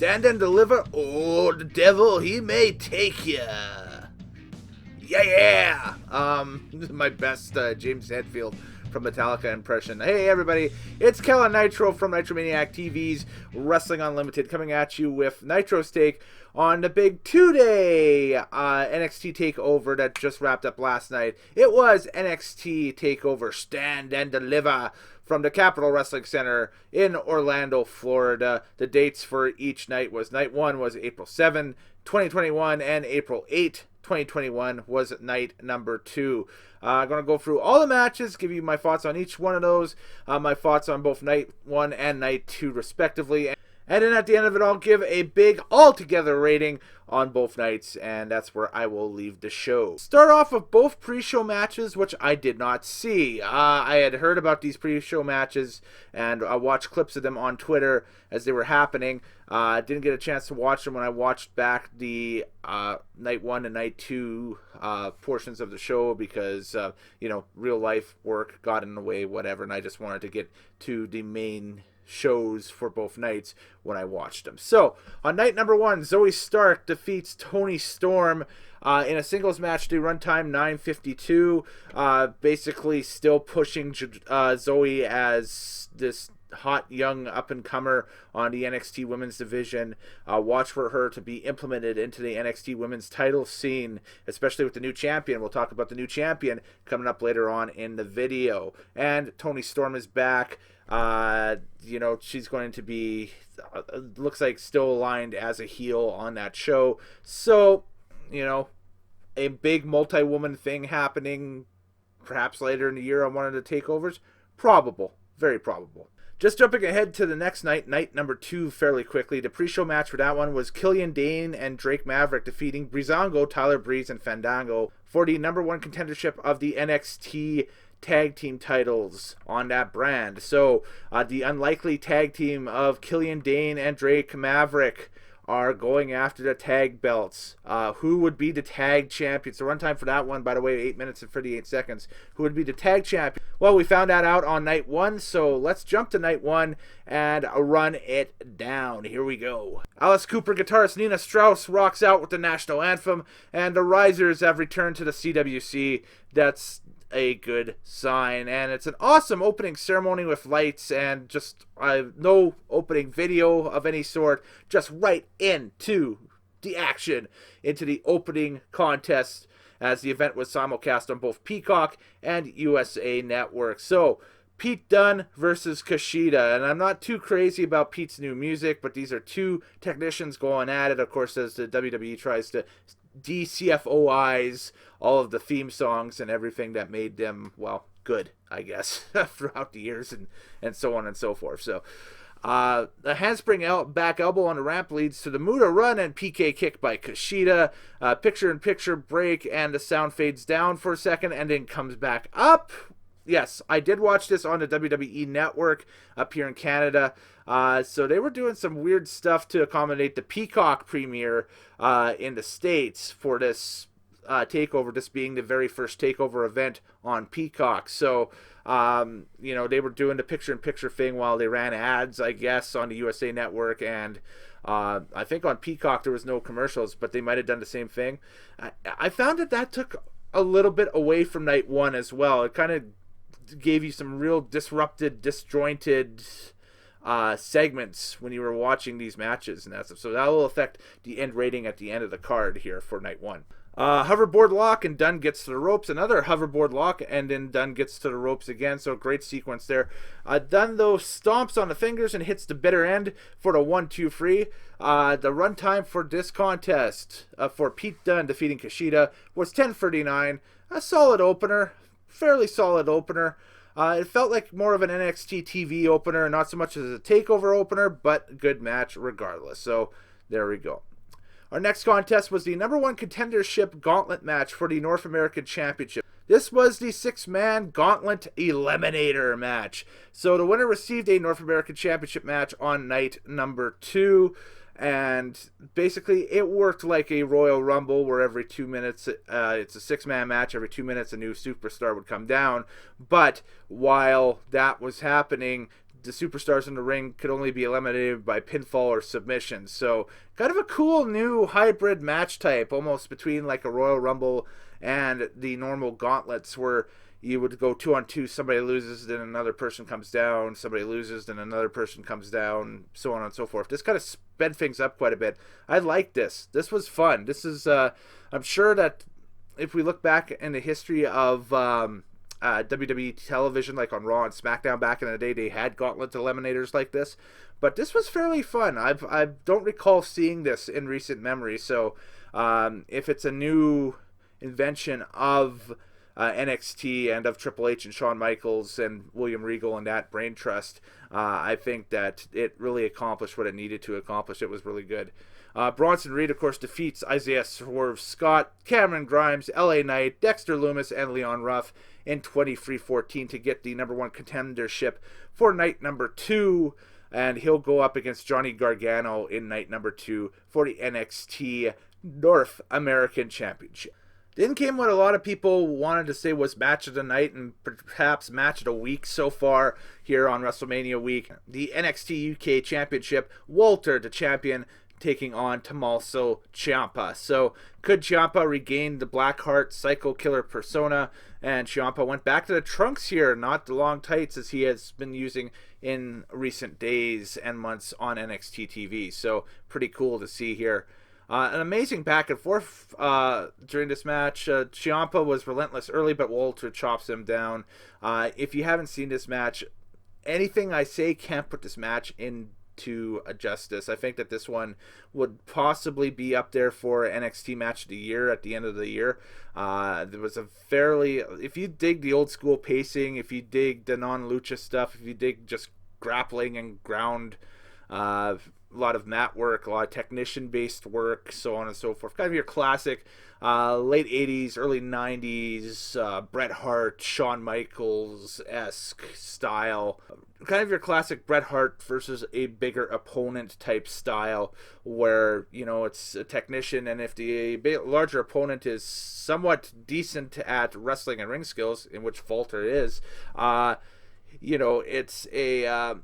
Stand and deliver, or the devil, he may take ya. Yeah. My best James Hetfield from Metallica impression. Hey everybody, it's Kellen Nitro from Nitromaniac TV's Wrestling Unlimited, coming at you with Nitro's take on the big two-day NXT TakeOver that just wrapped up last night. It was NXT TakeOver Stand and Deliver from the Capitol Wrestling Center in Orlando, Florida. The dates for each night was night 1 was April 7, 2021, and April 8, 2021 was night number 2. I'm going to go through all the matches, give you my thoughts on each one of those, my thoughts on both night 1 and night 2 respectively. And then at the end of it, I'll give a big altogether rating on both nights, and that's where I will leave the show. Start off with both pre-show matches, which I did not see. I had heard about these pre-show matches, and I watched clips of them on Twitter as they were happening. I didn't get a chance to watch them when I watched back the night 1 and night 2 portions of the show because, real life work got in the way, whatever, and I just wanted to get to the main shows for both nights when I watched them. So on night number 1, Zoe Stark defeats Toni Storm in a singles match. The runtime 9:52. Basically still pushing Zoe as this hot young up-and-comer on the NXT women's division. Watch for her to be implemented into the NXT women's title scene, especially with the new champion. We'll talk about the new champion coming up later on in the video. And Toni Storm is back. She's going to be, looks like still aligned as a heel on that show. So, a big multi-woman thing happening perhaps later in the year on one of the takeovers. Probable. Very probable. Just jumping ahead to the next night, night number 2, fairly quickly. The pre-show match for that one was Killian Dane and Drake Maverick defeating Breezango, Tyler Breeze, and Fandango for the number 1 contendership of the NXT tag team titles on that brand. So the unlikely tag team of Killian Dane and Drake Maverick are going after the tag belts. Who would be the tag champions? The runtime for that one, by the way, 8 minutes and 38 seconds. Who would be the tag champion? Well, we found that out on night 1, so let's jump to night 1 and run it down. Here we go. Alice Cooper guitarist Nina Strauss rocks out with the national anthem, and the Risers have returned to the CWC. That's a good sign, and it's an awesome opening ceremony with lights and just no opening video of any sort, just right into the action, into the opening contest, as the event was simulcast on both Peacock and USA Network. So Pete Dunn versus Kashida, and I'm not too crazy about Pete's new music, but these are two technicians going at it, of course, as the WWE tries to DCFOIs all of the theme songs and everything that made them, well, good, I guess, throughout the years and so on and so forth. So the handspring back elbow on the ramp leads to the Muda run and PK kick by Kashida. Picture-in-picture break, and the sound fades down for a second and then comes back up. Yes, I did watch this on the WWE Network up here in Canada. So they were doing some weird stuff to accommodate the Peacock premiere in the States for this takeover, this being the very first takeover event on Peacock. So, they were doing the picture-in-picture thing while they ran ads, I guess, on the USA Network. And I think on Peacock there was no commercials, but they might have done the same thing. I found that took a little bit away from night 1 as well. It kind of gave you some real disjointed segments when you were watching these matches and that stuff. So that will affect the end rating at the end of the card here for night 1. Hoverboard lock and Dunn gets to the ropes. Another hoverboard lock and then Dunn gets to the ropes again. So great sequence there. Dunn, though, stomps on the fingers and hits the bitter end for the 1-2-3. The runtime for this contest for Pete Dunn defeating Kashida was 10:39. A solid opener. Fairly solid opener. It felt like more of an NXT TV opener, not so much as a takeover opener, but good match regardless. So there we go. Our next contest was the number 1 contendership gauntlet match for the North American Championship. This was the 6-man Gauntlet Eliminator match. So the winner received a North American Championship match on night number 2. And basically it worked like a Royal Rumble where every 2 minutes, it's a 6-man match, every 2 minutes a new superstar would come down. But while that was happening, the superstars in the ring could only be eliminated by pinfall or submission. So kind of a cool new hybrid match type, almost between like a Royal Rumble and the normal gauntlets, where you would go 2-on-2, somebody loses, then another person comes down, somebody loses, then another person comes down, so on and so forth. This kind of sped things up quite a bit. I like this. This was fun. This is, I'm sure that if we look back in the history of WWE television, like on Raw and SmackDown back in the day, they had gauntlet eliminators like this. But this was fairly fun. I don't recall seeing this in recent memory. So if it's a new invention of NXT and of Triple H and Shawn Michaels and William Regal and that brain trust, I think that it really accomplished what it needed to accomplish. It was really good. Bronson Reed, of course, defeats Isaiah Swerve Scott, Cameron Grimes, LA Knight, Dexter Lumis, and Leon Ruff in 23-14 to get the number 1 contendership for night number 2. And he'll go up against Johnny Gargano in night number 2 for the NXT North American Championship. Then came what a lot of people wanted to say was match of the night and perhaps match of the week so far here on WrestleMania week. The NXT UK Championship, Walter, the champion, taking on Tommaso Ciampa. So could Ciampa regain the Blackheart Psycho Killer persona? And Ciampa went back to the trunks here, not the long tights as he has been using in recent days and months on NXT TV. So pretty cool to see here. An amazing back and forth during this match. Ciampa was relentless early, but Walter chops him down. If you haven't seen this match, anything I say can't put this match into justice. I think that this one would possibly be up there for NXT Match of the Year at the end of the year. There was a fairly, if you dig the old school pacing, if you dig the non-lucha stuff, if you dig just grappling and ground, a lot of mat work, a lot of technician-based work, so on and so forth. Kind of your classic late 80s, early 90s, Bret Hart, Shawn Michaels-esque style. Kind of your classic Bret Hart versus a bigger opponent type style where, you know, it's a technician, and if the larger opponent is somewhat decent at wrestling and ring skills, in which Walter is, you know, it's a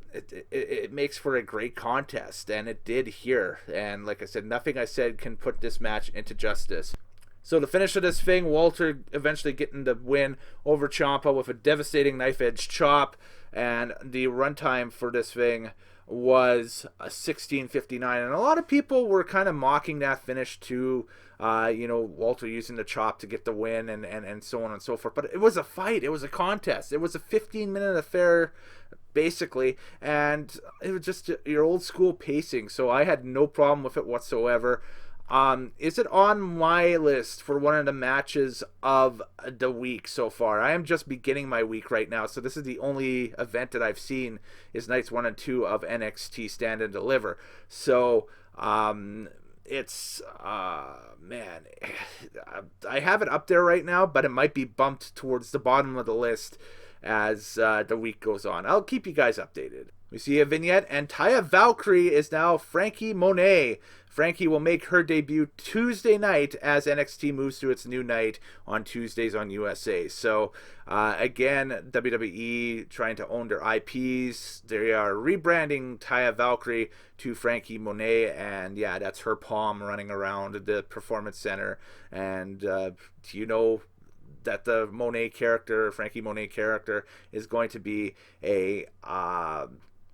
it makes for a great contest, and it did here. And like I said, nothing I said can put this match into justice. So the finish of this thing, Walter eventually getting the win over Ciampa with a devastating knife edge chop, and the runtime for this thing was 16:59, and a lot of people were kind of mocking that finish too. You know, Walter using the chop to get the win and so on and so forth. But it was a fight. It was a contest. It was a 15-minute affair, basically. And it was just your old school pacing. So I had no problem with it whatsoever. Is it on my list for one of the matches of the week so far? I am just beginning my week right now. So this is the only event that I've seen is nights 1 and 2 of NXT Stand and Deliver. So, it's man, I have it up there right now, but it might be bumped towards the bottom of the list as the week goes on. I'll keep you guys updated. We see a vignette, and Taya Valkyrie is now Frankie Monet. Frankie will make her debut Tuesday night as NXT moves to its new night on Tuesdays on USA. So, again, WWE trying to own their IPs. They are rebranding Taya Valkyrie to Frankie Monet, and yeah, that's her palm running around the Performance Center. And you know that the Monet character, Frankie Monet character, is going to be a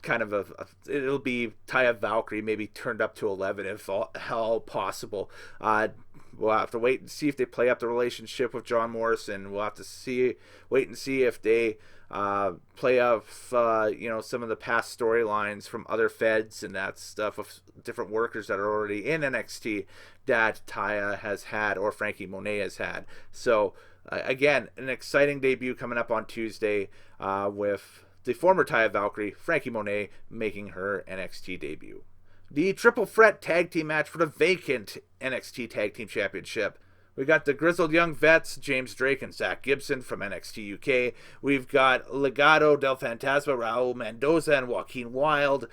kind of it'll be Taya Valkyrie maybe turned up to 11 if all possible. We'll have to wait and see if they play up the relationship with John Morrison. We'll have to wait and see if they play off you know, some of the past storylines from other feds and that stuff of different workers that are already in NXT that Taya has had or Frankie Monet has had. So again, an exciting debut coming up on Tuesday with the former Taya Valkyrie, Frankie Monet, making her NXT debut. The triple threat tag team match for the vacant NXT Tag Team Championship. We got the grizzled young vets, James Drake and Zach Gibson from NXT UK. We've got Legado del Fantasma, Raul Mendoza and Joaquin Wilde,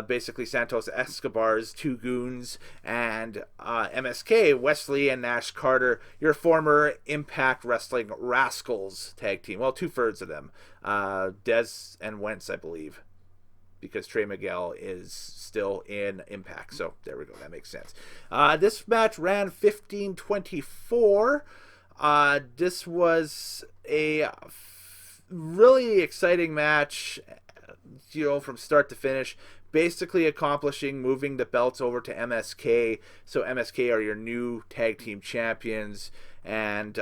basically Santos Escobar's two goons, and MSK, Wesley and Nash Carter, your former Impact Wrestling Rascals tag team. Well, 2/3 of them. Dez and Wentz, I believe. because Trey Miguel is still in Impact. So there we go. That makes sense. This match ran 15-24. This was a really exciting match, from start to finish. Basically accomplishing moving the belts over to MSK. So MSK are your new tag team champions. And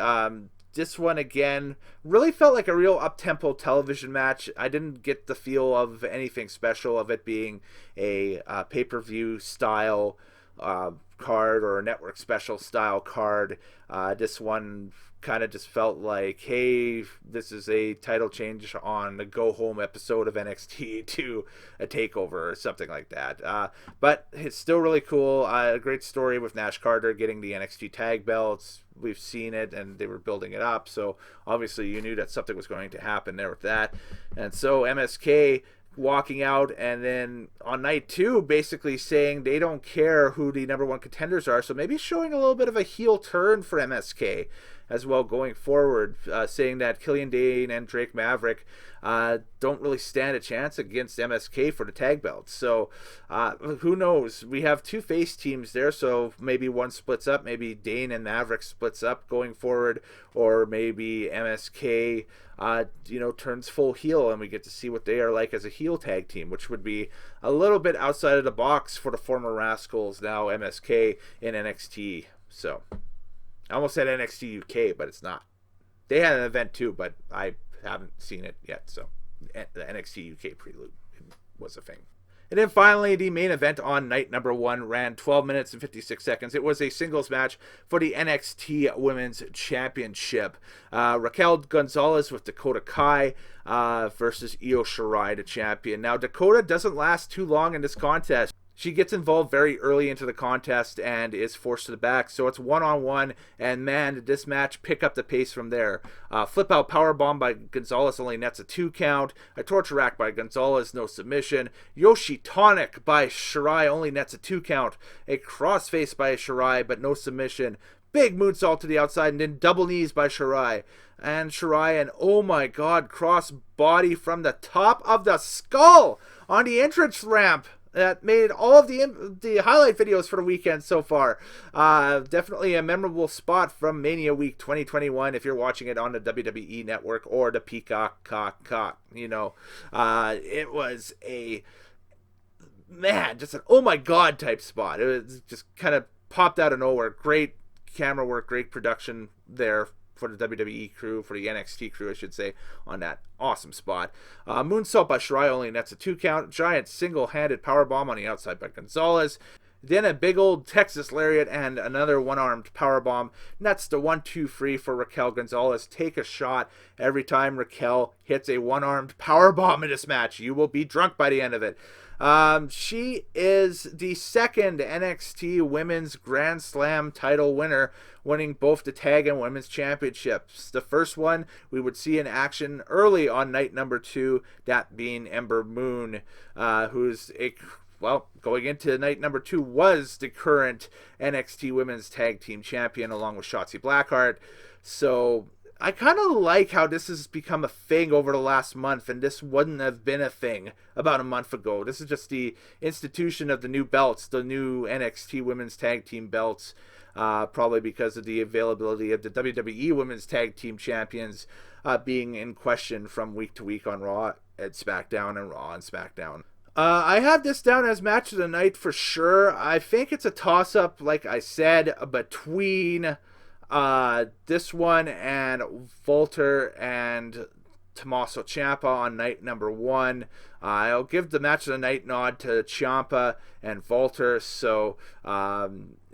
this one, again, really felt like a real up-tempo television match. I didn't get the feel of anything special of it being a pay-per-view style card or a network special style card. This one kind of just felt like, hey, this is a title change on the go home episode of NXT to a takeover or something like that. But it's still really cool. A great story with Nash Carter getting the NXT tag belts. We've seen it and they were building it up. So obviously you knew that something was going to happen there with that. And so MSK walking out, and then on night 2 basically saying they don't care who the number 1 contenders are, so maybe showing a little bit of a heel turn for MSK as well going forward, saying that Killian Dane and Drake Maverick don't really stand a chance against MSK for the tag belts. So who knows? We have 2 face teams there, so maybe one splits up, maybe Dane and Maverick splits up going forward, or maybe MSK turns full heel and we get to see what they are like as a heel tag team, which would be a little bit outside of the box for the former Rascals, now MSK in NXT. So I almost said NXT UK, but it's not. They had an event too, but I haven't seen it yet. So the NXT UK prelude was a thing. And then finally, the main event on night number 1 ran 12 minutes and 56 seconds. It was a singles match for the NXT Women's Championship. Raquel Gonzalez with Dakota Kai versus Io Shirai, the champion. Now, Dakota doesn't last too long in this contest. She gets involved very early into the contest and is forced to the back. So it's one-on-one, and man, did this match pick up the pace from there. Flip-out powerbomb by Gonzalez only nets a 2 count. A torture rack by Gonzalez, no submission. Yoshi Tonic by Shirai only nets a 2 count. A crossface by Shirai, but no submission. Big moonsault to the outside, and then double knees by Shirai. And Shirai, and oh my god, cross body from the top of the skull on the entrance ramp. That made all of the highlight videos for the weekend so far. Definitely a memorable spot from Mania Week 2021 if you're watching it on the WWE Network or the Peacock. It was a, man, just an oh my god type spot. It was just kind of popped out of nowhere. Great camera work, great production there for the WWE crew, for the NXT crew, I should say, on that awesome spot. Moonsault by Shirai only nets a 2 count. Giant single-handed powerbomb on the outside by Gonzalez. Then a big old Texas Lariat and another one-armed powerbomb. Nets the 1-2 for Raquel Gonzalez. Take a shot every time Raquel hits a one-armed powerbomb in this match. You will be drunk by the end of it. She is the second NXT Women's Grand Slam title winner, winning both the tag and women's championships. The first one we would see in action early on night number 2, that being Ember Moon, who's going into night number 2 was the current NXT Women's Tag Team Champion along with Shotzi Blackheart. So I kind of like how this has become a thing over the last month, and this wouldn't have been a thing about a month ago. This is just the institution of the new belts, the new NXT Women's Tag Team belts, probably because of the availability of the WWE Women's Tag Team Champions being in question from week to week on Raw and SmackDown and Raw and SmackDown. I have this down as match of the night for sure. I think it's a toss-up, like I said, between this one and Walter and Tommaso Ciampa on night number 1. I'll give the match of the night nod to Ciampa and Walter, so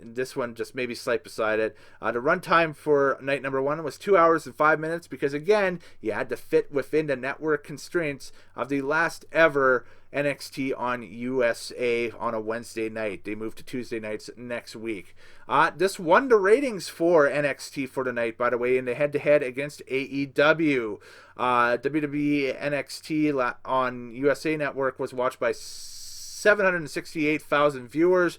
this one just maybe slight beside it. The runtime for night number 1 was 2 hours and 5 minutes because, again, you had to fit within the network constraints of the last ever NXT on USA on a Wednesday night. They moved to Tuesday nights next week. This won the ratings for NXT for the night, by the way, in the head-to-head against AEW. WWE NXT on USA Network was watched by 768,000 viewers,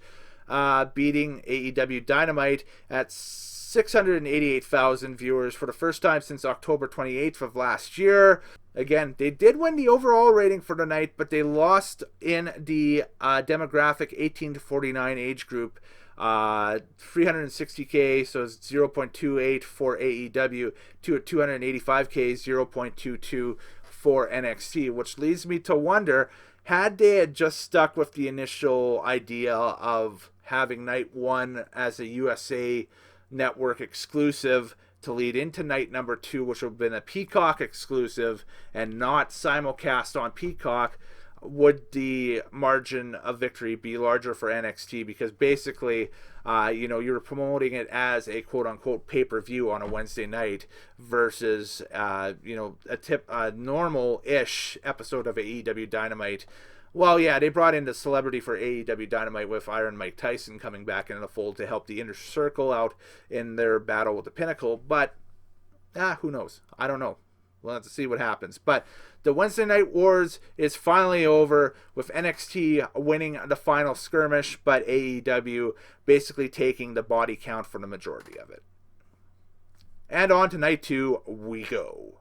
beating AEW Dynamite at 688,000 viewers for the first time since October 28th of last year. Again, they did win the overall rating for the night, but they lost in the demographic 18 to 49 age group. 360K, so it's 0.28 for AEW, to a 285K, 0.22 for NXT, which leads me to wonder, had they just stuck with the initial idea of having night one as a USA Network exclusive to lead into night number 2, which would have been a Peacock exclusive and not simulcast on Peacock, would the margin of victory be larger for NXT? Because basically, you were promoting it as a quote-unquote pay-per-view on a Wednesday night versus, a normal-ish episode of AEW Dynamite. Well, yeah, they brought in the celebrity for AEW Dynamite with Iron Mike Tyson coming back into the fold to help the Inner Circle out in their battle with the Pinnacle, but who knows? I don't know. We'll have to see what happens. But the Wednesday Night Wars is finally over, with NXT winning the final skirmish, but AEW basically taking the body count for the majority of it. And on to night 2 we go.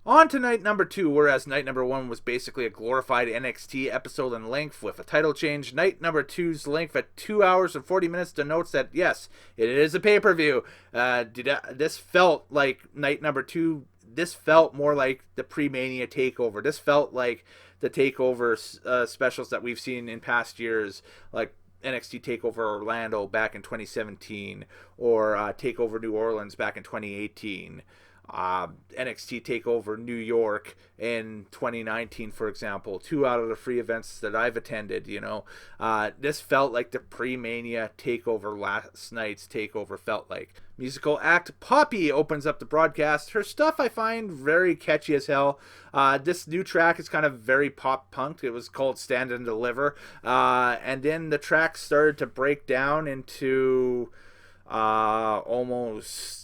On to night number 2, whereas night number 1 was basically a glorified NXT episode in length with a title change, night number 2's length at 2 hours and 40 minutes denotes that, yes, it is a pay-per-view. This felt like night number 2, this felt more like the pre-Mania TakeOver. This felt like the TakeOver specials that we've seen in past years, like NXT TakeOver Orlando back in 2017, or TakeOver New Orleans back in 2018. NXT TakeOver New York in 2019, for example. 2 out of the 3 events that I've attended, this felt like the pre-Mania TakeOver. Last night's TakeOver felt like. Musical act Poppy opens up the broadcast. Her stuff I find very catchy as hell. This new track is kind of very pop punk. It was called Stand and Deliver. And then the track started to break down into almost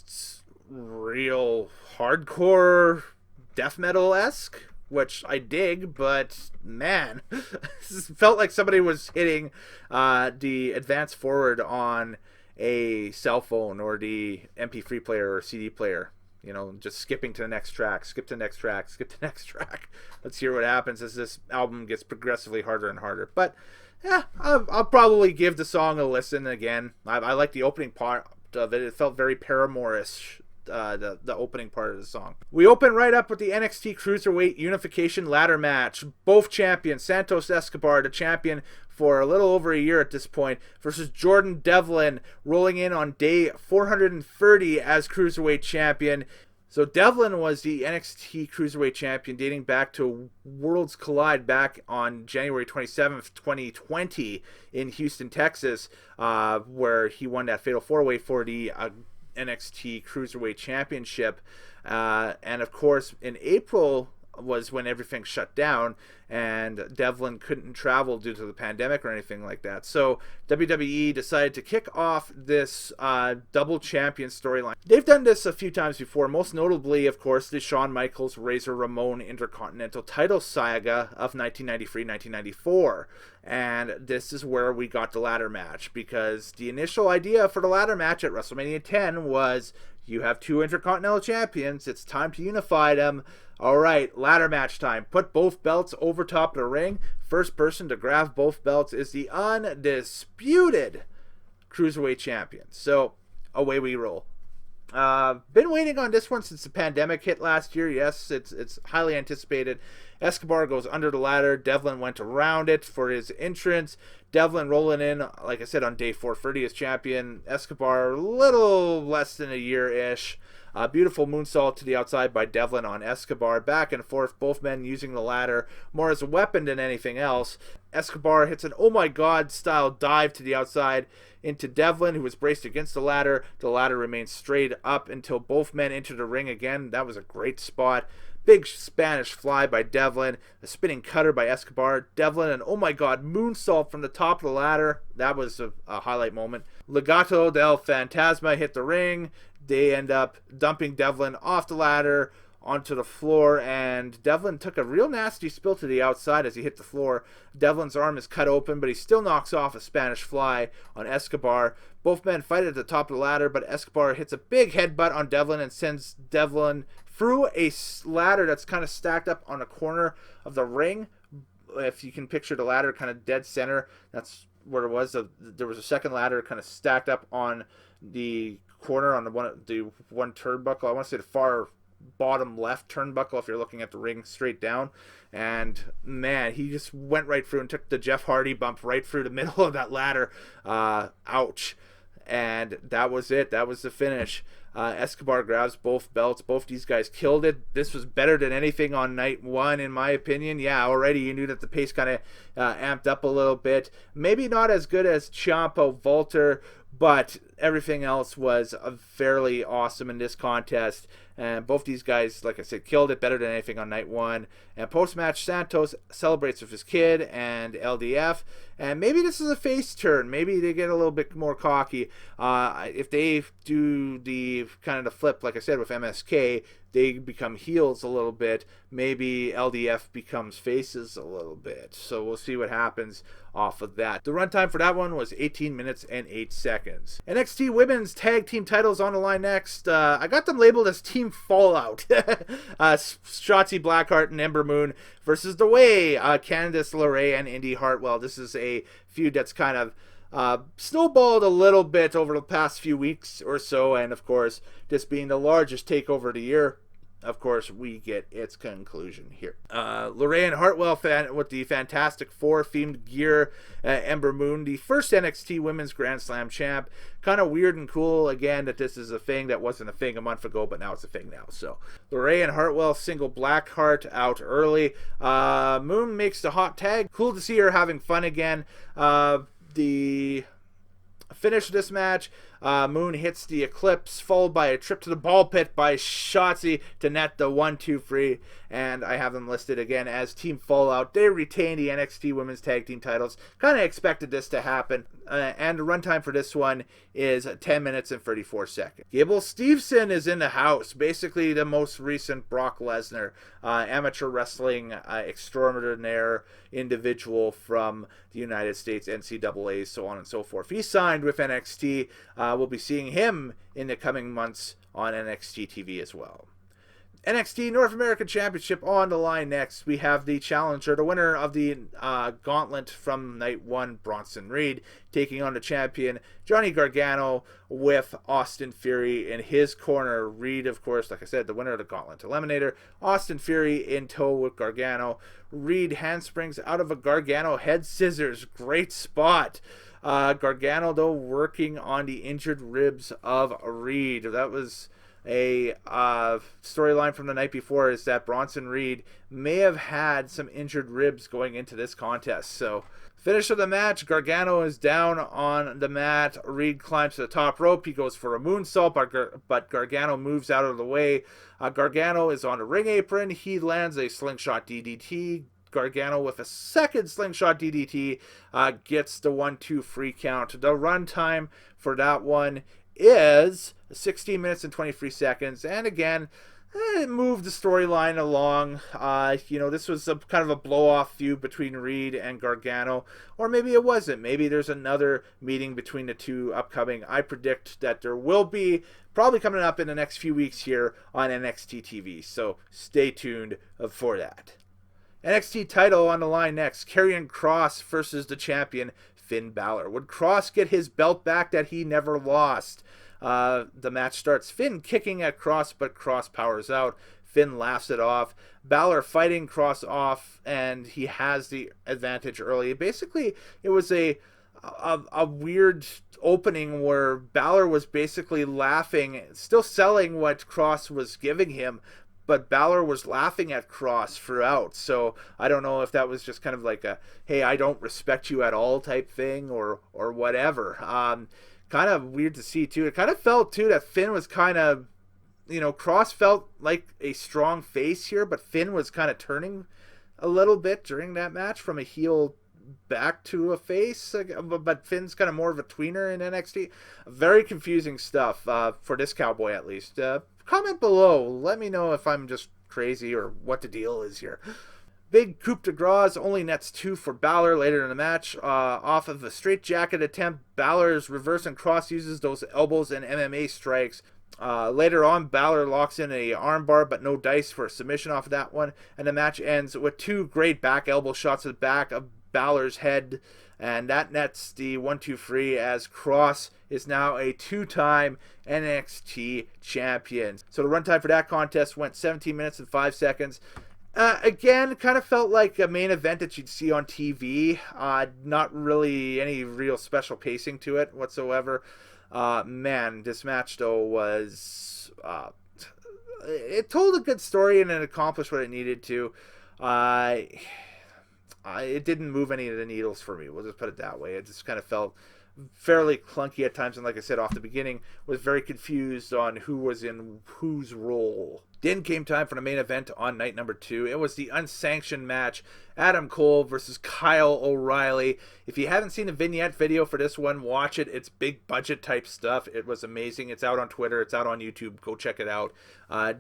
real hardcore death metal-esque, which I dig, but man, this felt like somebody was hitting the advance forward on a cell phone or the MP3 player or CD player, just skipping to the next track, skip to the next track, skip to the next track. Let's hear what happens as this album gets progressively harder and harder. But yeah, I'll probably give the song a listen again. I like the opening part of it. It felt very Paramore-ish. The opening part of the song. We open right up with the NXT Cruiserweight Unification Ladder match. Both champions, Santos Escobar, the champion for a little over a year at this point, versus Jordan Devlin, rolling in on day 430 as Cruiserweight champion. So Devlin was the NXT Cruiserweight champion dating back to Worlds Collide back on January 27th, 2020 in Houston, Texas, where he won that Fatal 4-Way for the NXT Cruiserweight Championship. And of course, in April was when everything shut down and Devlin couldn't travel due to the pandemic or anything like that. So WWE decided to kick off this double champion storyline. They've done this a few times before, most notably, of course, the Shawn Michaels Razor Ramon Intercontinental title saga of 1993-1994. And this is where we got the ladder match, because the initial idea for the ladder match at WrestleMania 10 was, you have 2 Intercontinental champions, it's time to unify them. All right, ladder match time. Put both belts over top of the ring. First person to grab both belts is the undisputed Cruiserweight champion. So away we roll. Been waiting on this one since the pandemic hit last year. Yes, it's highly anticipated. Escobar goes under the ladder. Devlin went around it for his entrance. Devlin rolling in, like I said, on day 430 as champion. Escobar a little less than a year-ish. Beautiful moonsault to the outside by Devlin on Escobar. Back and forth, both men using the ladder more as a weapon than anything else. Escobar hits an oh my god style dive to the outside into Devlin, who was braced against the ladder. The ladder remains straight up until both men enter the ring again. That was a great spot. Big Spanish fly by Devlin. A spinning cutter by Escobar. Devlin, and oh my god, moonsault from the top of the ladder. That was a highlight moment. Legado del Fantasma hit the ring. They end up dumping Devlin off the ladder onto the floor, and Devlin took a real nasty spill to the outside as he hit the floor. Devlin's arm is cut open, but he still knocks off a Spanish fly on Escobar. Both men fight at the top of the ladder, but Escobar hits a big headbutt on Devlin and sends Devlin through a ladder that's kind of stacked up on a corner of the ring. If you can picture the ladder kind of dead center, that's where it was. There was a second ladder kind of stacked up on the corner on the one turnbuckle. I want to say the far bottom left turnbuckle if you're looking at the ring straight down. And man, he just went right through and took the Jeff Hardy bump right through the middle of that ladder. Ouch. And that was it. That was the finish. Escobar grabs both belts. Both these guys killed it. This was better than anything on night one, in my opinion. Yeah, already you knew that the pace kind of amped up a little bit. Maybe not as good as Ciampa Volter, but everything else was fairly awesome in this contest. And both these guys, like I said, killed it better than anything on night one. And post-match, Santos celebrates with his kid and LDF. And maybe this is a face turn. Maybe they get a little bit more cocky. If they do the kind of the flip, like I said, with MSK, they become heels a little bit. Maybe LDF becomes faces a little bit. So we'll see what happens off of that. The runtime for that one was 18 minutes and 8 seconds. NXT Women's Tag Team titles on the line next. I got them labeled as Team Fallout. Shotzi Blackheart and Ember Moon versus The Way, Candice LeRae and Indy Hartwell. This is a feud that's kind of snowballed a little bit over the past few weeks or so, and of course, this being the largest takeover of the year, of course, we get its conclusion here. LeRae and Hartwell with the Fantastic Four themed gear. Ember Moon, the first NXT Women's Grand Slam champ. Kind of weird and cool, again, that this is a thing that wasn't a thing a month ago, but now it's a thing now. So, LeRae and Hartwell single Blackheart out early. Moon makes the hot tag. Cool to see her having fun again. The finish of this match, Moon hits the Eclipse, followed by a trip to the ball pit by Shotzi to net the 1-2-3, and I have them listed again as Team Fallout. They retain the NXT Women's Tag Team titles. Kind of expected this to happen, and the runtime for this one is 10 minutes and 34 seconds. Gable Steveson is in the house, basically the most recent Brock Lesnar, amateur wrestling extraordinaire individual from the United States, NCAA, so on and so forth. He signed with NXT. We'll be seeing him in the coming months on NXT TV as well. NXT North American Championship on the line next. We have the challenger, the winner of the Gauntlet from night one, Bronson Reed, taking on the champion, Johnny Gargano, with Austin Theory in his corner. Reed, of course, like I said, the winner of the Gauntlet Eliminator. Austin Theory in tow with Gargano. Reed handsprings out of a Gargano head scissors. Great spot. Gargano, though, working on the injured ribs of Reed. That was a storyline from the night before, is that Bronson Reed may have had some injured ribs going into this contest. So, finish of the match, Gargano is down on the mat. Reed climbs to the top rope. He goes for a moonsault, but Gargano moves out of the way. Gargano is on the ring apron. He lands a slingshot DDT. Gargano with a second slingshot DDT gets the 1-2 count. The runtime for that one is 16 minutes and 23 seconds. And again, it moved the storyline along. This was kind of a blow-off feud between Reed and Gargano. Or maybe it wasn't. Maybe there's another meeting between the two upcoming. I predict that there will be, probably coming up in the next few weeks here on NXT TV. So stay tuned for that. NXT title on the line next. Carrion Cross versus the champion, Finn Balor. Would Cross get his belt back that he never lost? The match starts Finn kicking at Cross, but Cross powers out. Finn laughs it off. Balor fighting Cross off, and he has the advantage early. Basically, it was a weird opening where Balor was basically laughing, still selling what Cross was giving him, but Balor was laughing at Cross throughout. So I don't know if that was just kind of like a, hey, I don't respect you at all type thing or whatever. Kind of weird to see too. It kind of felt too that Finn was kind of, Cross felt like a strong face here, but Finn was kind of turning a little bit during that match from a heel back to a face, but Finn's kind of more of a tweener in NXT. Very confusing stuff for this cowboy, at least. Comment below. Let me know if I'm just crazy or what the deal is here. Big coup de grace only nets 2 for Balor later in the match. Off of a straight jacket attempt, Balor's reverse and Cross uses those elbows and MMA strikes. Later on, Balor locks in a armbar, but no dice for a submission off of that one. And the match ends with 2 great back elbow shots to the back of Balor's head. And that nets the 1-2 free as Cross is now a 2-time NXT champion. So the runtime for that contest went 17 minutes and 5 seconds. Again, kind of felt like a main event that you'd see on TV. Not really any real special pacing to it whatsoever. Man, this match though was it told a good story and it accomplished what it needed to. It didn't move any of the needles for me. We'll just put it that way. It just kind of felt fairly clunky at times, and like I said off the beginning, was very confused on who was in whose role. Then came time for the main event on night number 2. It was the unsanctioned match, Adam Cole versus Kyle O'Reilly. If you haven't seen the vignette video for this one, watch it. It's big budget type stuff. It was amazing. It's out on Twitter. It's out on YouTube. Go check it out.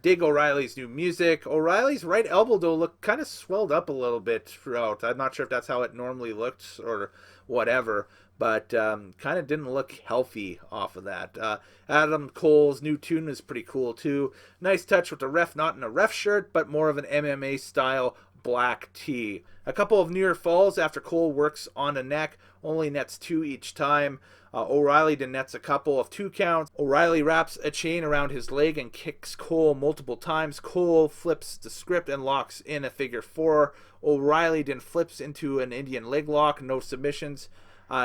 Dig O'Reilly's new music. O'Reilly's right elbow though looked kind of swelled up a little bit throughout. I'm not sure if that's how it normally looked or whatever, but kind of didn't look healthy off of that. Adam Cole's new tune is pretty cool too. Nice touch with the ref not in a ref shirt, but more of an MMA style black tee. A couple of near falls after Cole works on the neck, only nets 2 each time. O'Reilly then nets a couple of 2 counts. O'Reilly wraps a chain around his leg and kicks Cole multiple times. Cole flips the script and locks in a figure 4. O'Reilly then flips into an Indian leg lock, no submissions.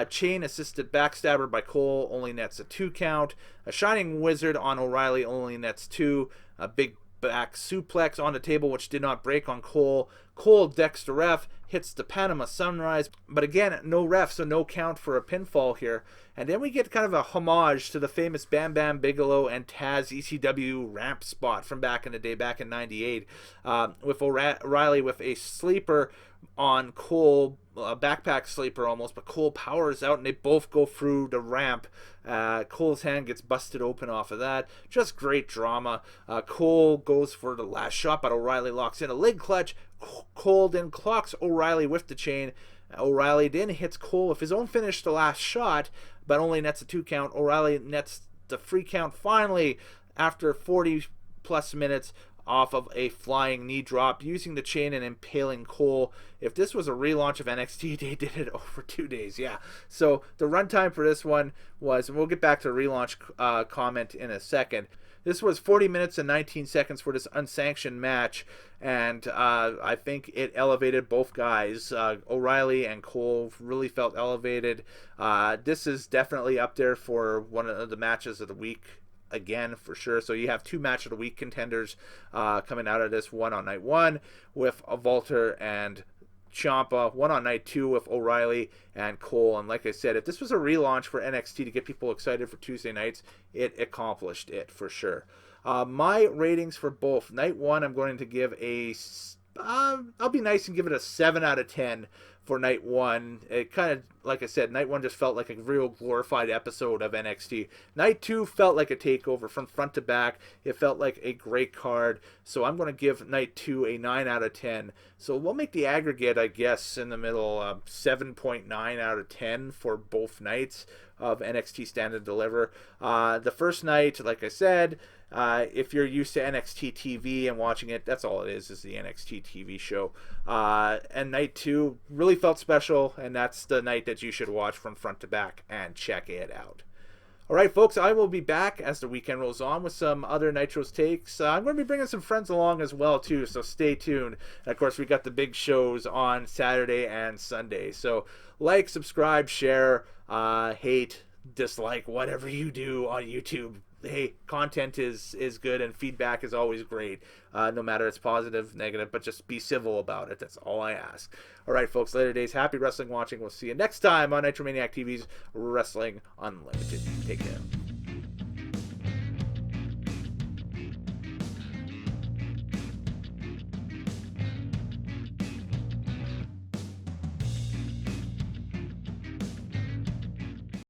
Chain assisted backstabber by Cole only nets a 2 count. A Shining Wizard on O'Reilly only nets 2. A big back suplex on the table which did not break on Cole. Cole decks the ref, hits the Panama Sunrise, but again, no ref, so no count for a pinfall here. And then we get kind of a homage to the famous Bam Bam Bigelow and Taz ECW ramp spot from back in the day, back in '98, with O'Reilly with a sleeper on Cole, a backpack sleeper almost, but Cole powers out and they both go through the ramp. Cole's hand gets busted open off of that. Just great drama. Cole goes for the last shot, but O'Reilly locks in a leg clutch. Cole then clocks O'Reilly with the chain. O'Reilly then hits Cole with his own finish, the last shot, but only nets a 2 count. O'Reilly nets the 3 count finally after 40 plus minutes off of a flying knee drop, using the chain and impaling Cole. If this was a relaunch of NXT, they did it over 2 days. Yeah. So the runtime for this one was, and we'll get back to the relaunch comment in a second. This was 40 minutes and 19 seconds for this unsanctioned match, and I think it elevated both guys. O'Reilly and Cole really felt elevated. This is definitely up there for one of the matches of the week. Again, for sure. So you have 2 match of the week contenders coming out of this. One on night 1 with Walter and Ciampa, one on night 2 with O'Reilly and Cole. And like I said, if this was a relaunch for NXT to get people excited for Tuesday nights, it accomplished it for sure. My ratings for both night 1, I'm going to give a I'll be nice and give it a 7 out of 10 for night 1. It kind of, like I said, night 1 just felt like a real glorified episode of NXT. Night 2 felt like a takeover from front to back. It felt like a great card. So I'm going to give night 2 a 9 out of 10. So we'll make the aggregate, I guess, in the middle, 7.9 out of 10 for both nights of NXT Stand and Deliver. The first night, like I said, if you're used to NXT TV and watching it, that's all it is the NXT TV show. And night 2 really felt special, and that's the night that you should watch from front to back and check it out. All right, folks, I will be back as the weekend rolls on with some other Nitros takes. I'm going to be bringing some friends along as well, too, so stay tuned. And, of course, we got the big shows on Saturday and Sunday. So like, subscribe, share, hate, dislike, whatever you do on YouTube. Hey, content is good and feedback is always great, no matter it's positive, negative, but just be civil about it. That's all I ask. All right, folks, later days. Happy wrestling watching. We'll see you next time on Nitromaniac TV's Wrestling Unlimited. Take care.